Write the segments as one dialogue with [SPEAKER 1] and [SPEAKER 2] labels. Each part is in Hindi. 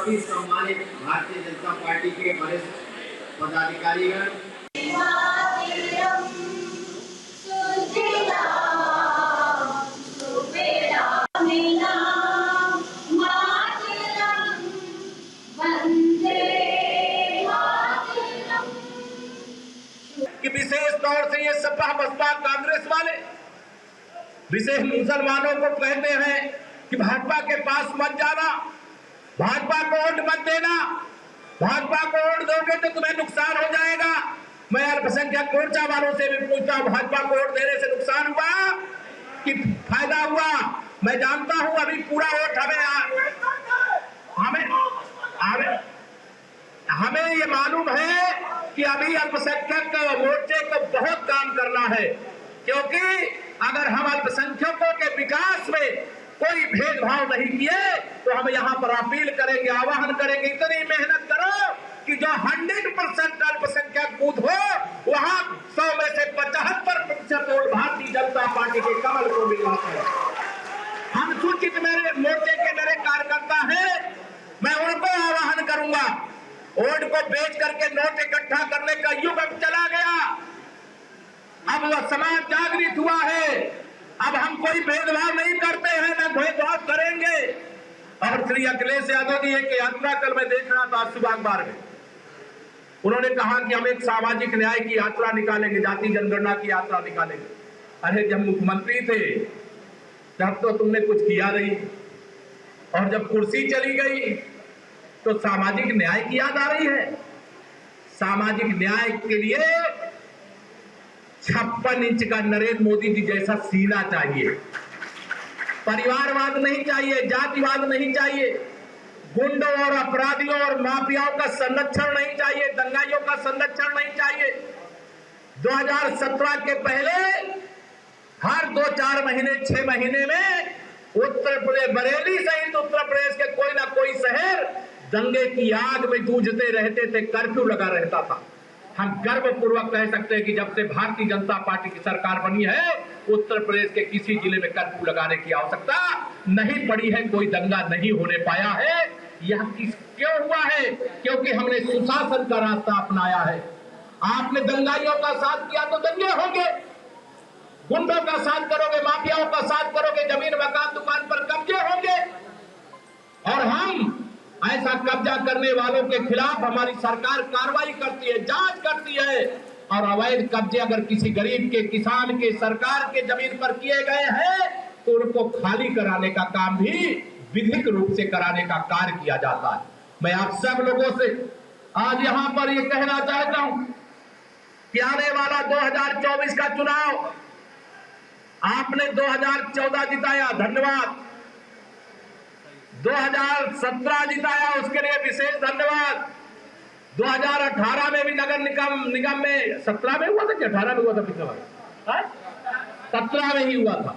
[SPEAKER 1] सभी सम्मानित भारतीय जनता पार्टी के वरिष्ठ पदाधिकारीगण,
[SPEAKER 2] कि विशेष तौर से ये सपा बसपा कांग्रेस वाले विशेष मुसलमानों को कहते हैं कि भाजपा के पास मत जाना, भाजपा को वोट मत देना, भाजपा को वोट दोगे तो तुम्हें नुकसान हो जाएगा। मैं अल्पसंख्यक मोर्चा वालों से भी पूछता हूं, भाजपा को वोट देने से नुकसान हुआ कि फायदा हुआ? मैं जानता हूं अभी पूरा वोट हमें ये मालूम है कि अभी अल्पसंख्यक मोर्चे को बहुत काम करना है, क्योंकि अगर हम अल्पसंख्यकों के विकास में कोई भेदभाव नहीं किए तो हम यहाँ पर अपील करेंगे, आह्वान करेंगे, इतनी मेहनत करो कि जो 100% अल्पसंख्यक बूथ हो वहां 100 में से 75% वोट भारतीय जनता पार्टी के कमल को मिला है। हम सूचित मेरे मोर्चे के मेरे कार्यकर्ता हैं, मैं उनको आह्वान करूंगा, वोट को बेच करके नोट इकट्ठा करने का युग अब चला गया। अब वह समाज जागृत हुआ है, अब हम कोई भेदभाव नहीं करते हैं, न भेदभाव करेंगे। और श्री अखिलेश यादव जी एक यात्रा कल मैं देख रहा था सुबह अखबार में, उन्होंने कहा कि हम एक सामाजिक न्याय की यात्रा निकालेंगे, जाति जनगणना की यात्रा निकालेंगे। अरे जब मुख्यमंत्री थे तब तो तुमने कुछ किया नहीं, और जब कुर्सी चली गई तो सामाजिक न्याय की याद आ रही है। सामाजिक न्याय के लिए 56 इंच का नरेंद्र मोदी जी जैसा सीना चाहिए, परिवारवाद नहीं चाहिए, जातिवाद नहीं चाहिए, गुंडों और अपराधियों और माफियाओं का संरक्षण नहीं चाहिए, दंगाइयों का संरक्षण नहीं चाहिए। 2017 के पहले हर 2-4 महीने 6 महीने में उत्तर प्रदेश, बरेली सहित उत्तर प्रदेश के कोई ना कोई शहर दंगे की आग में जूझते रहते थे, कर्फ्यू लगा रहता था। हम गर्वपूर्वक कह सकते हैं कि जब से भारतीय जनता पार्टी की सरकार बनी है उत्तर प्रदेश के किसी जिले में कर्फ्यू लगाने की आवश्यकता नहीं पड़ी है, कोई दंगा नहीं होने पाया है। यह क्यों हुआ है? क्योंकि हमने सुशासन का रास्ता अपनाया है। आपने दंगाइयों का साथ किया तो दंगे होंगे, गुंडों का साथ करोगे, माफियाओं का साथ करोगे, जमीन मकान दुकान पर कब्जे होंगे। और हम ऐसा कब्जा करने वालों के खिलाफ हमारी सरकार कार्रवाई करती है, जांच करती है, और अवैध कब्जे अगर किसी गरीब के, किसान के, सरकार के जमीन पर किए गए हैं तो उनको खाली कराने का काम भी विधिक रूप से कराने का कार्य किया जाता है। मैं आप सब लोगों से आज यहाँ पर ये कहना चाहता हूं कि आने वाला 2024 का चुनाव आपने 2014 जिताया, धन्यवाद। 2017 जिताया, उसके लिए विशेष धन्यवाद। 2018 में भी नगर निगम में 17 में हुआ था कि 18 में हुआ था? पिछले बार 17 में ही हुआ था।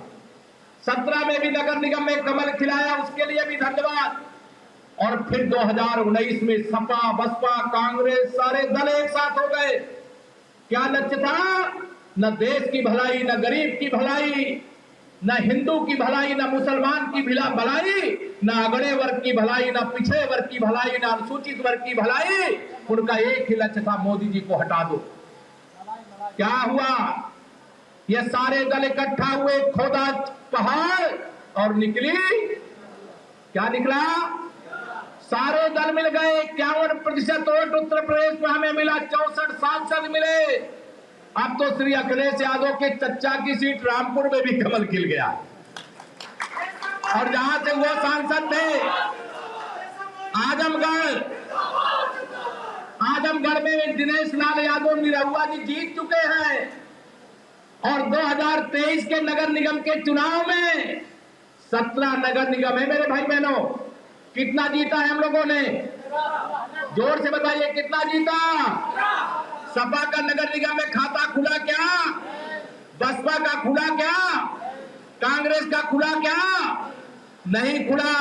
[SPEAKER 2] 17 में भी नगर निगम में कमल खिलाया, उसके लिए भी धन्यवाद। और फिर 2019 में सपा बसपा कांग्रेस सारे दल एक साथ हो गए। क्या लक्ष्य था? न देश की भलाई, न गरीब की भलाई, न हिंदू की भलाई, न मुसलमान की भलाई, न अगड़े वर्ग की भलाई, न पिछड़े वर्ग की भलाई, न अनुसूचित वर्ग की भलाई। उनका एक ही लक्ष्य था, मोदी जी को हटा दो। क्या हुआ? ये सारे दल इकट्ठा हुए, खोदा पहाड़ और निकली, क्या निकला? सारे दल मिल गए। 51% वोट उत्तर प्रदेश में हमें मिला, 64 सांसद मिले। अब तो श्री अखिलेश यादव के चच्चा की सीट रामपुर में भी कमल खिल गया, और जहां से वो सांसद थे आजमगढ़ में दिनेश लाल यादव निरहुआ जी जीत चुके हैं। और 2023 के नगर निगम के चुनाव में 17 नगर निगम है मेरे भाई बहनों। कितना जीता है हम लोगों ने? जोर से बताइए, कितना जीता? सपा का नगर निगम में खाता खुला क्या? बसपा का खुला क्या? कांग्रेस का खुला क्या? नहीं खुला।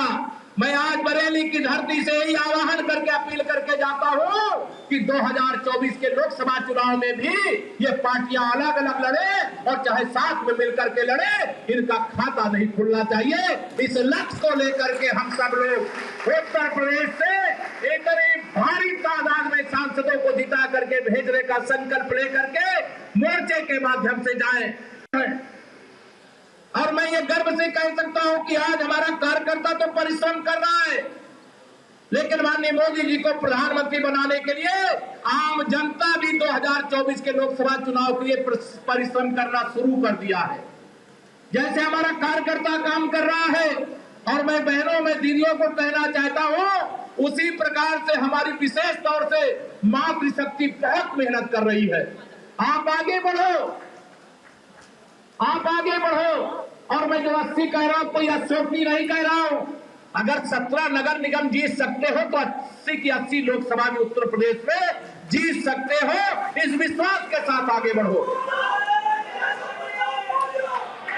[SPEAKER 2] मैं आज बरेली की धरती से ही आह्वान करके अपील करके जाता हूं कि 2024 के लोकसभा चुनाव में भी ये पार्टियां अलग अलग लड़े और चाहे साथ में मिलकर के लड़े, इनका खाता नहीं खुलना चाहिए। इस लक्ष्य को लेकर के हम सब लोग उत्तर प्रदेश से इतनी भारी तादाद में सांसदों को जिता करके भेजने का संकल्प लेकर के मोर्चे के माध्यम से जाएं। और मैं ये गर्व से कह सकता हूं कि आज हमारा कार्यकर्ता तो परिश्रम कर रहा है, लेकिन माननीय मोदी जी को प्रधानमंत्री बनाने के लिए आम जनता भी 2024 के लोकसभा चुनाव के लिए परिश्रम करना शुरू कर दिया है। जैसे हमारा कार्यकर्ता काम कर रहा है और मैं बहनों में दीदियों को कहना चाहता हूं, उसी प्रकार से हमारी विशेष तौर से मातृशक्ति बहुत मेहनत कर रही है। आप आगे बढ़ो, आप आगे बढ़ो। और मैं जो 80 कह रहा हूं कोई 80 नहीं कह रहा हूं। अगर 17 नगर निगम जीत सकते हो तो 80 की 80 लोकसभा भी उत्तर प्रदेश में जीत सकते हो। इस विश्वास के साथ आगे बढ़ो।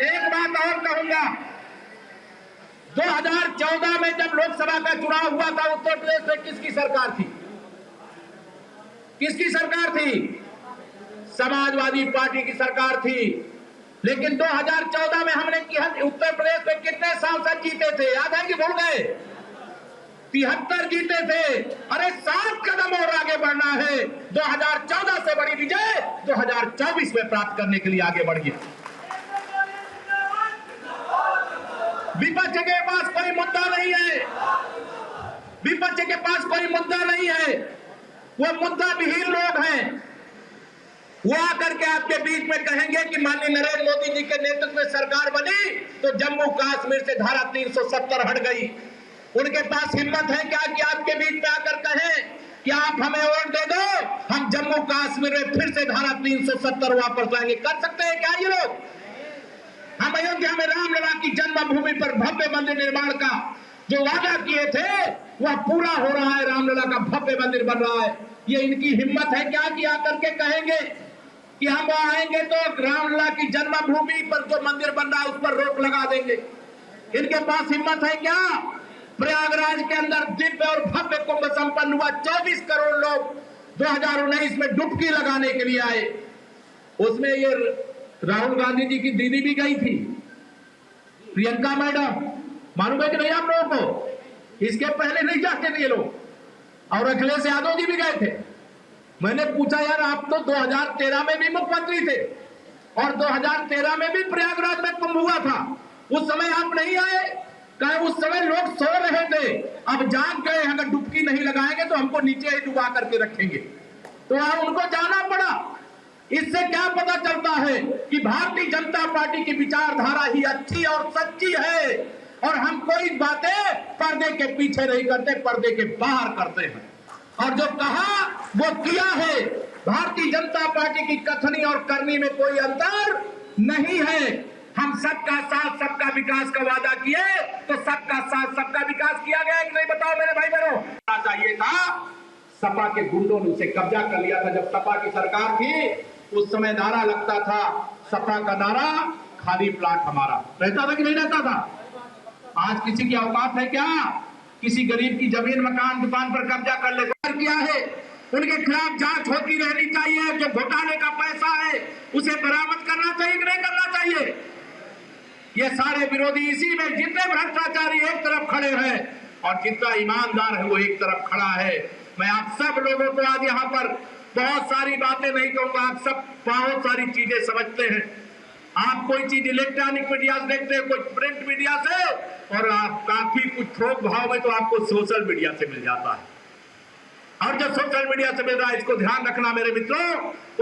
[SPEAKER 2] एक बात और कहूंगा, 2014 में जब लोकसभा का चुनाव हुआ था उत्तर प्रदेश में किसकी सरकार थी? किसकी सरकार थी? समाजवादी पार्टी की सरकार थी। लेकिन 2014 में हमने उत्तर प्रदेश में कितने सांसद जीते थे, याद है कि भूल गए? 73 जीते थे। अरे 7 कदम और आगे बढ़ना है। 2014 से बड़ी विजय 2024 में प्राप्त करने के लिए आगे बढ़ गया। विपक्ष के पास कोई मुद्दा नहीं है, विपक्ष के पास कोई मुद्दा नहीं है, वो मुद्दा विहीन लोग हैं। वो आकर के आपके बीच में कहेंगे कि माननीय नरेंद्र मोदी जी के नेतृत्व में सरकार बनी तो जम्मू कश्मीर से धारा 370 हट गई। उनके पास हिम्मत है क्या कि आपके बीच में आकर कहें कि आप हमें वोट दे दो, हम जम्मू कश्मीर में फिर से धारा 370 वापस लाएंगे? कर सकते हैं क्या ये लोग? हम अयोध्या में रामलला की जन्मभूमि पर भव्य मंदिर निर्माण का जो वादा किए थे वह पूरा हो रहा है। रामलला का भव्य मंदिर बन रहा है। ये इनकी हिम्मत है क्या कि आकर के कहेंगे कि हम आएंगे तो रामलला की जन्मभूमि पर जो मंदिर बन रहा है उस पर रोक लगा देंगे? इनके पास हिम्मत है क्या? प्रयागराज के अंदर दिव्य और भव्य कुंभ संपन्न हुआ। 24 करोड़ लोग 2019 में डुबकी लगाने के लिए आए। उसमें ये राहुल गांधी जी की दीदी भी गई थी, प्रियंका मैडम, मालूम है कि नहीं आप लोगों को? इसके पहले नहीं जाते थे ये लोग, और अखिलेश यादव जी भी गए थे। मैंने पूछा यार आप तो 2013 में भी मुख्यमंत्री थे और 2013 में भी प्रयागराज में कुंभ हुआ था, उस समय आप नहीं आए? कहे उस समय लोग सो रहे थे, अब जाग गए, अगर डुबकी नहीं लगाएंगे तो हमको नीचे ही डुबा करके रखेंगे। तो वहां उनको जाना पड़ा। इससे क्या पता चलता है कि भारतीय जनता पार्टी की विचारधारा ही अच्छी और सच्ची है और हम कोई बातें पर्दे के पीछे नहीं करते, पर्दे के बाहर करते हैं। और जो कहा वो किया है। भारतीय जनता पार्टी की कथनी और करनी में कोई अंतर नहीं है। हम सबका साथ सबका विकास का वादा किए तो सबका साथ सबका विकास किया गया कि नहीं? बताओ मेरे भाई बहनों। चाहिए था, सपा के गुंडों ने उसे कब्जा कर लिया था। जब सपा की सरकार थी उस समय नारा लगता था, सपा का नारा, खाली प्लाट हमारा। रहता था कि नहीं रहता था? आज किसी की औकात है क्या किसी गरीब की जमीन मकान दुकान पर कब्जा कर ले? किया है, उनके खिलाफ जांच होती रहनी चाहिए। जो घोटाले का पैसा है उसे बरामद करना चाहिए कि नहीं करना चाहिए? ये सारे विरोधी इसी में, जितने भ्रष्टाचारी एक तरफ खड़े हैं और जितना ईमानदार है वो एक तरफ खड़ा है। मैं आप सब लोगों को आज यहाँ पर बहुत सारी बातें नहीं कहूंगा, आप सब बहुत सारी चीजें समझते हैं। आप कोई चीज इलेक्ट्रॉनिक मीडिया से देखते हैं, कोई प्रिंट मीडिया से, और आप काफी कुछ थोक भाव में तो आपको सोशल मीडिया से मिल जाता है। और जो सोशल मीडिया से मिल रहा है, इसको ध्यान रखना मेरे मित्रों,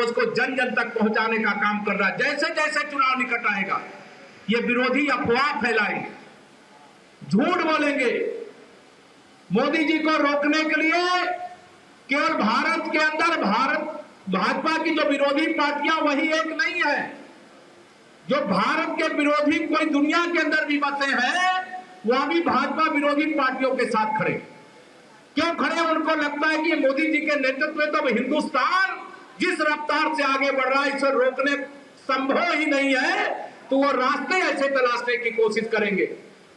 [SPEAKER 2] उसको जन जन तक पहुंचाने का काम कर रहा है। जैसे जैसे चुनाव निकट आएगा ये विरोधी अफवाह फैलाएंगे, झूठ बोलेंगे। मोदी जी को रोकने के लिए केवल भारत के अंदर भाजपा की जो विरोधी पार्टियां वही एक नहीं है। जो भारत के विरोधी कोई दुनिया के अंदर भी बसे हैं वह भी भाजपा विरोधी पार्टियों के साथ खड़े। क्यों खड़े? उनको लगता है कि मोदी जी के नेतृत्व में तो हिंदुस्तान जिस रफ्तार से आगे बढ़ रहा है इसे रोकने संभव ही नहीं है, तो वो रास्ते ऐसे तलाशने की कोशिश करेंगे।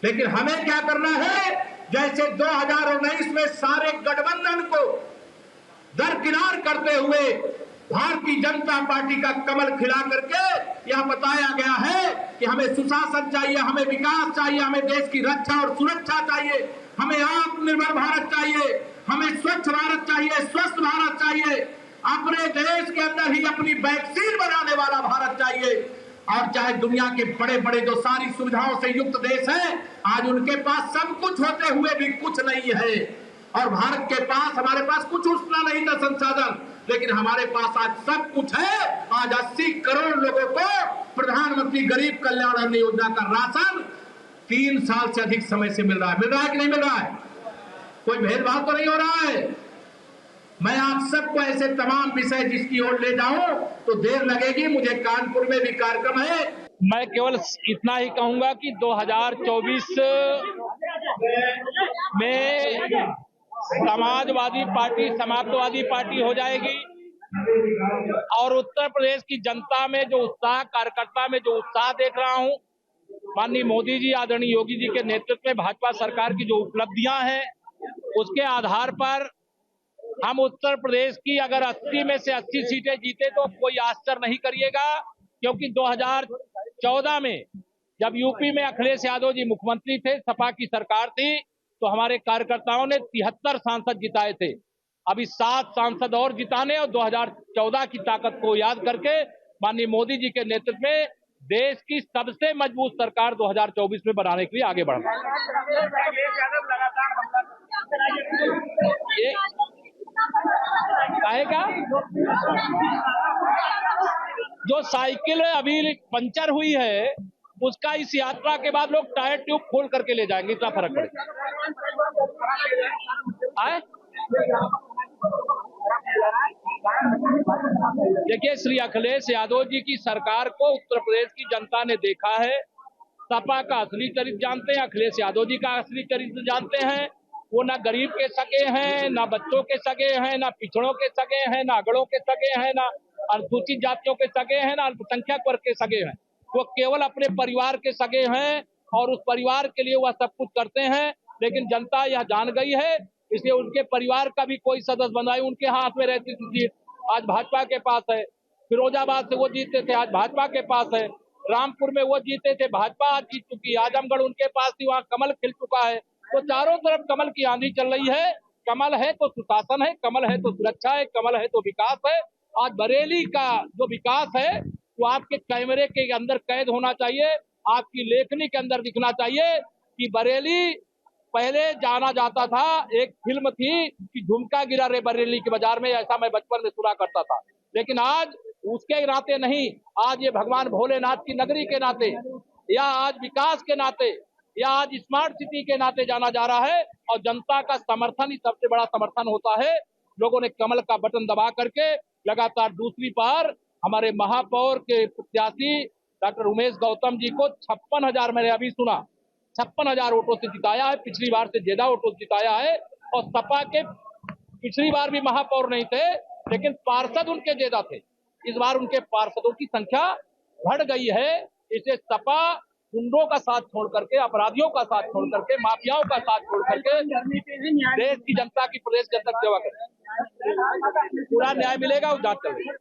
[SPEAKER 2] लेकिन हमें क्या करना है? जैसे 2019 में सारे गठबंधन को दरकिनार करते हुए भारतीय जनता पार्टी का कमल खिला करके यह बताया गया है कि हमें सुशासन चाहिए, हमें विकास चाहिए, हमें देश की रक्षा और सुरक्षा चाहिए, हमें आत्मनिर्भर भारत चाहिए, हमें स्वच्छ भारत चाहिए, स्वस्थ भारत चाहिए, अपने देश के अंदर ही अपनी वैक्सीन बनाने वाला भारत चाहिए। और चाहे दुनिया के बड़े बड़े जो सारी सुविधाओं से युक्त देश हैं, आज उनके पास सब कुछ होते हुए भी कुछ नहीं है। और भारत के पास, हमारे पास कुछ उतना नहीं था संसाधन, लेकिन हमारे पास आज सब कुछ है। आज 80 करोड़ लोगों को प्रधानमंत्री गरीब कल्याण अन्न योजना का राशन 3 साल से अधिक समय से मिल रहा है कि नहीं मिल रहा है? कोई भेदभाव तो नहीं हो रहा है। मैं आप सबको ऐसे तमाम विषय जिसकी ओर ले जाऊं तो देर लगेगी, मुझे कानपुर में भी कार्यक्रम है।
[SPEAKER 3] मैं केवल इतना ही कहूंगा कि 2024 में समाजवादी पार्टी समाजवादी पार्टी हो जाएगी और उत्तर प्रदेश की जनता में जो उत्साह, कार्यकर्ता में जो उत्साह देख रहा हूं, माननीय मोदी जी, आदरणीय योगी जी के नेतृत्व में भाजपा सरकार की जो उपलब्धियां हैं, उसके आधार पर हम उत्तर प्रदेश की अगर 80 में से 80 सीटें जीते तो कोई आश्चर्य नहीं करिएगा, क्योंकि 2014 में जब यूपी में अखिलेश यादव जी मुख्यमंत्री थे, सपा की सरकार थी, तो हमारे कार्यकर्ताओं ने 73 सांसद जिताए थे। अभी 7 सांसद और जिताने और 2014 की ताकत को याद करके माननीय मोदी जी के नेतृत्व में देश की सबसे मजबूत सरकार 2024 में बनाने के लिए आगे बढ़ना। कहेगा जो साइकिल अभी पंचर हुई है, उसका इस यात्रा के बाद लोग टायर ट्यूब खोल करके ले जाएंगे, इतना फर्क पड़ेगा। देखिए, श्री अखिलेश यादव जी की सरकार को उत्तर प्रदेश की जनता ने देखा है। सपा का असली चरित्र जानते हैं, अखिलेश यादव जी का असली चरित्र जानते हैं। वो ना गरीब के सगे हैं, ना बच्चों के सगे हैं, ना पिछड़ों के सगे हैं, ना अगड़ों के सगे हैं, ना अनुसूचित जातियों के सगे हैं, ना अल्पसंख्यक वर्ग के सगे हैं। वो केवल अपने परिवार के सगे हैं और उस परिवार के लिए वह सब कुछ करते हैं। लेकिन जनता यह जान गई है, इसलिए उनके परिवार का भी कोई सदस्य बनाई उनके हाथ में रहती थी, आज भाजपा के पास है। फिरोजाबाद से वो जीते थे, आज भाजपा के पास है। रामपुर में वो जीते थे, भाजपा आज जीत चुकी है। आजमगढ़ उनके पास थी, वहाँ कमल खिल चुका है। तो चारों तरफ कमल की आंधी चल रही है। कमल है तो सुशासन है, कमल है तो सुरक्षा है, कमल है तो विकास है। आज बरेली का जो विकास है वो आपके कैमरे के अंदर कैद होना चाहिए, आपकी लेखनी के अंदर दिखना चाहिए कि बरेली पहले जाना जाता था, एक फिल्म थी कि झुमका गिरा रे बरेली के बाजार में, ऐसा मैं बचपन में सुना करता था। लेकिन आज उसके नाते नहीं, आज ये भगवान भोलेनाथ की नगरी के नाते, या आज विकास के नाते, या आज स्मार्ट सिटी के नाते जाना जा रहा है। और जनता का समर्थन ही सबसे बड़ा समर्थन होता है। लोगों ने कमल का बटन दबा करके लगातार दूसरी बार हमारे महापौर के प्रत्याशी डॉक्टर उमेश गौतम जी को 56,000, मैंने अभी सुना, 56,000 वोटों से जिताया है। पिछली बार से ज्यादा वोटों से जिताया है। और सपा के पिछली बार भी महापौर नहीं थे, लेकिन पार्षद उनके ज्यादा थे। इस बार उनके पार्षदों की संख्या बढ़ गई है। इससे सपा गुंडों का साथ छोड़ करके, अपराधियों का साथ छोड़ करके, माफियाओं का साथ छोड़ करके देश की जनता की, प्रदेश जनता की सेवा करें। पूरा न्याय मिलेगा, वो जांच चल रही है।